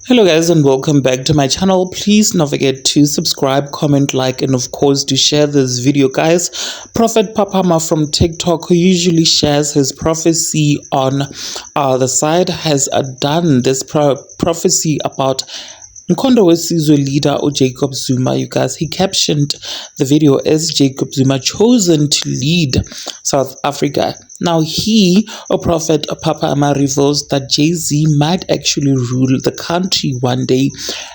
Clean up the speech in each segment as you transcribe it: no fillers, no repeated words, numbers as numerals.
Hello guys and welcome back to my channel. Please don't forget to subscribe, comment, like, and of course to share this video, guys. Prophet Papama from TikTok, who usually shares his prophecy on the side, has done this prophecy about Umkhondo WESIZWE leader or Jacob Zuma. You guys, he captioned the video as Jacob Zuma chosen to lead South Africa. Now he, or Prophet Papama, reveals that Jay-Z might actually rule the country one day,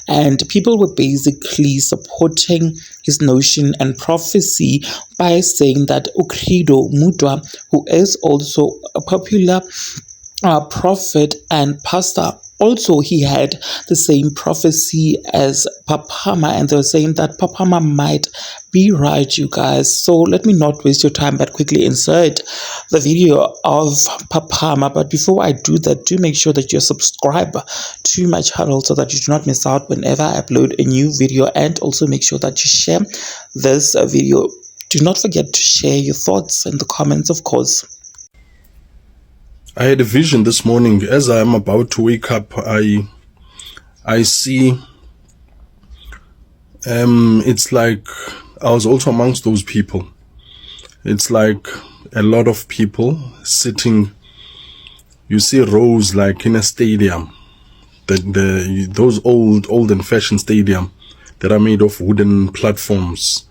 and people were basically supporting his notion and prophecy by saying that Ukrido Mutwa, who is also a popular prophet and pastor, also he had the same prophecy as Papama, and they were saying that Papama might be right, you guys. So let me not waste your time but quickly insert the video of Papama. But before I do that, do make sure that you subscribe to my channel so that you do not miss out whenever I upload a new video, and also make sure that you share this video. Do not forget to share your thoughts in the comments, of course. I had a vision this morning. As I am about to wake up, I see it's like I was also amongst those people. It's like a lot of people sitting. You see rows like in a stadium, those old and fashioned stadium that are made of wooden platforms.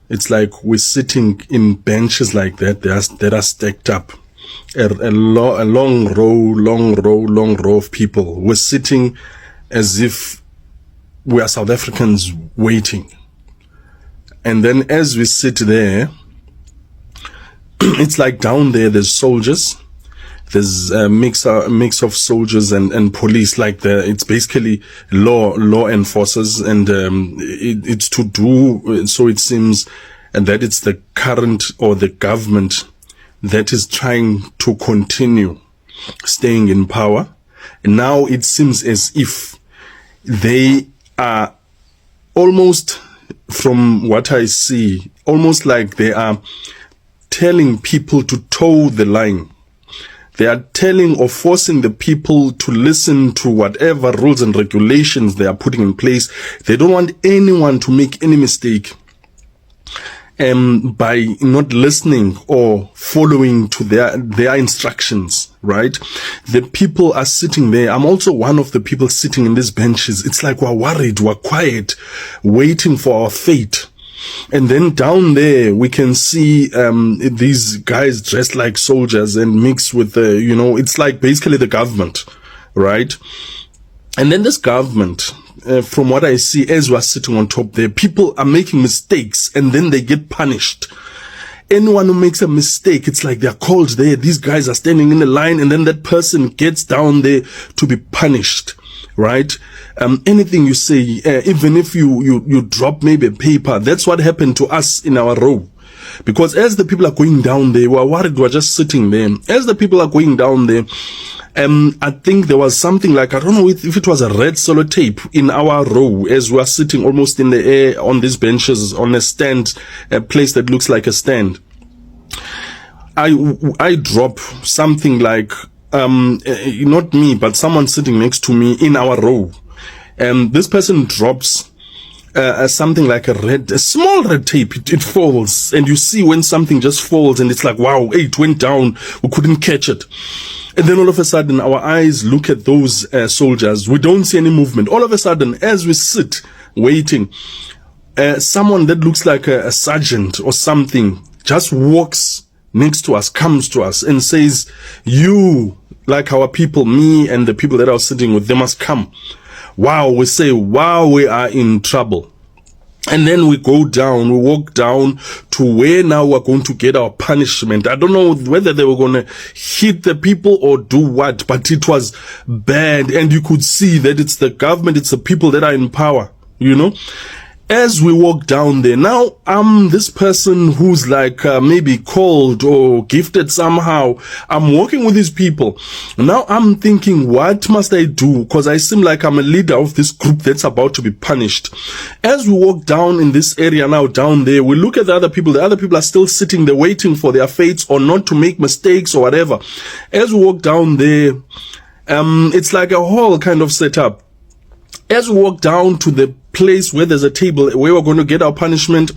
It's like we're sitting in benches like that that are stacked up. A long row of people. We're sitting as if we are South Africans waiting. And then as we sit there, it's like down there there's soldiers. There's a mix of soldiers and police, like it's basically law enforcers, and it's to do, so it seems, and that it's the current or the government that is trying to continue staying in power. And now it seems as if they are almost, from what I see, almost like they are telling people to toe the line. They are telling or forcing the people to listen to whatever rules and regulations they are putting in place. They don't want anyone to make any mistake by not listening or following to their instructions, right? The people are sitting there. I'm also one of the people sitting in these benches. It's like we're worried, we're quiet, waiting for our fate. And then down there we can see these guys dressed like soldiers and mixed with the, it's like basically the government, right? And then this government, from what I see as we're sitting on top there, people are making mistakes and then they get punished. Anyone who makes a mistake, it's like they're called there. These guys are standing in the line, and then that person gets down there to be punished, right? Anything you say, even if you drop maybe a paper, that's what happened to us in our row. Because as the people are going down there, we're worried, we're just sitting there. As the people are going down there, I think there was something like, I don't know if it was a red sellotape in our row as we are sitting almost in the air on these benches on a stand, a place that looks like a stand. I drop something like, not me, but someone sitting next to me in our row. This person drops something like a small red tape. It falls, and you see when something just falls and it's like, wow, hey, it went down, we couldn't catch it. And then all of a sudden our eyes look at those soldiers. We don't see any movement. All of a sudden, as we sit waiting, someone that looks like a sergeant or something just walks next to us, comes to us and says, you, like our people, me and the people that I was sitting with, they must come. Wow, we say, wow, we are in trouble. And then we go down, we walk down to where now we're going to get our punishment. I don't know whether they were going to hit the people or do what, but it was bad. And you could see that it's the government, it's the people that are in power, As we walk down there, now I'm this person who's like maybe called or gifted somehow. I'm walking with these people. Now I'm thinking, what must I do? Because I seem like I'm a leader of this group that's about to be punished. As we walk down in this area now, down there, we look at the other people. The other people are still sitting there waiting for their fates or not to make mistakes or whatever. As we walk down there, it's like a whole kind of setup. As we walk down to the place where there's a table where we're going to get our punishment,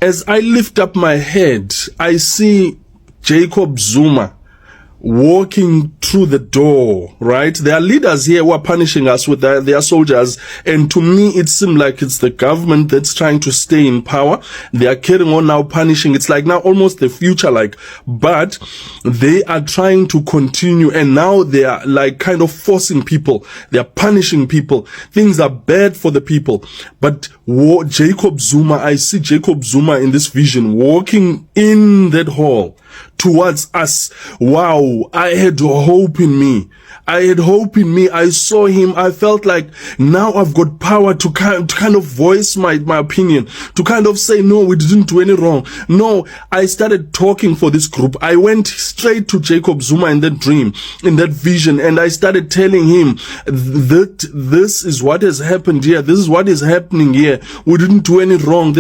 as I lift up my head, I see Jacob Zuma walking through the door, right? There are leaders here who are punishing us with their soldiers, and to me it seems like it's the government that's trying to stay in power. They are carrying on now punishing. It's like now almost the future, like, but they are trying to continue, and now they are like kind of forcing people. They are punishing people. Things are bad for the people. But Jacob Zuma, I see Jacob Zuma in this vision walking in that hall towards us. Wow, I had hope in me. I had hope in me. I saw him. I felt like now I've got power to kind of voice my opinion, to kind of say, no, we didn't do any wrong. No, I started talking for this group. I went straight to Jacob Zuma in that dream, in that vision, and I started telling him that this is what has happened here. This is what is happening here. We didn't do any wrong.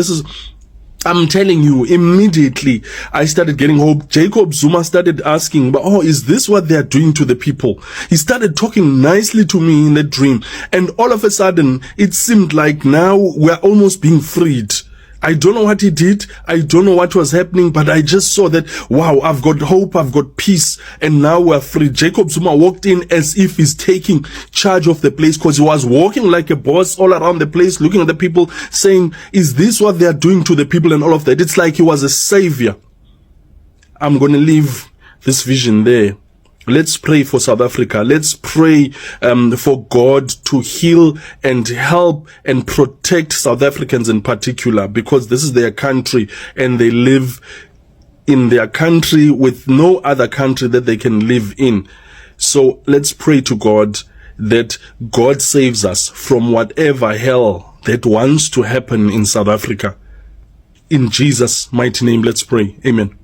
I'm telling you, immediately I started getting hope. Jacob Zuma started asking, oh, is this what they're doing to the people? He started talking nicely to me in the dream. And all of a sudden, it seemed like now we're almost being freed. I don't know what he did. I don't know what was happening, but I just saw that, wow, I've got hope, I've got peace, and now we're free. Jacob Zuma walked in as if he's taking charge of the place, because he was walking like a boss all around the place, looking at the people, saying, is this what they're doing to the people, and all of that. It's like he was a savior. I'm going to leave this vision there. Let's pray for South Africa. Let's pray for God to heal and help and protect South Africans in particular, because this is their country and they live in their country with no other country that they can live in. So let's pray to God that God saves us from whatever hell that wants to happen in South Africa. In Jesus' mighty name, let's pray. Amen.